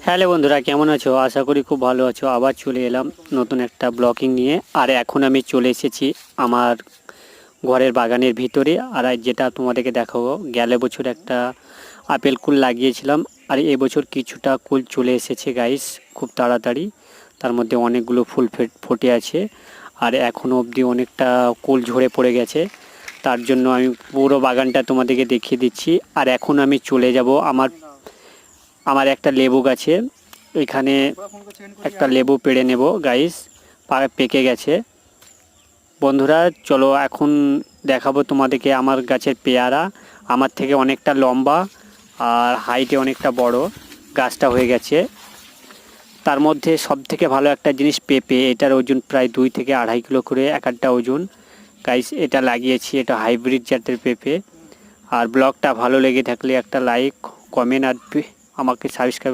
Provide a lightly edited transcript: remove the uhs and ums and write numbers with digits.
Hello বন্ধুরা, কেমন আছো? আশা করি খুব ভালো আছো। আবার চলে এলাম নতুন একটা ব্লগিং নিয়ে। আর এখন আমি চলে এসেছি আমার ঘরের বাগানের ভিতরে। আর আজ যেটা তোমাদেরকে দেখাবো, গেলে বছর একটা আপেল কুল লাগিয়েছিলাম, আর এবছর কিছুটা কুল চলে এসেছে গাইস, খুব তাড়াতাড়ি। তার মধ্যে অনেকগুলো ফুল ফুটে আছে, আর এখনও অবধি অনেকটা কুল ঝরে পড়ে গেছে। তার জন্য আমি পুরো বাগানটা তোমাদেরকে দেখিয়ে দিচ্ছি। আর এখন আমি চলে যাব আমার আমার একটা লেবু গাছে। এখানে একটা লেবু পেড়ে নেব গাইস, পেকে গেছে। বন্ধুরা চলো এখন দেখাবো তোমাদেরকে আমার গাছের পেয়ারা। আমার থেকে অনেকটা লম্বা আর হাইটে অনেকটা বড় গাছটা হয়ে গেছে। তার মধ্যে সব থেকে ভালো একটা জিনিস পেঁপে, এটার ওজন প্রায় 2 থেকে 2.5 কিলো করে এক একটা ওজন। গাইস এটা লাগিয়েছি, এটা হাইব্রিড জাতের পেঁপে। আর ব্লগটা ভালো লেগে থাকলে একটা লাইক, কমেন্ট আর আমাকে সাবস্ক্রাইব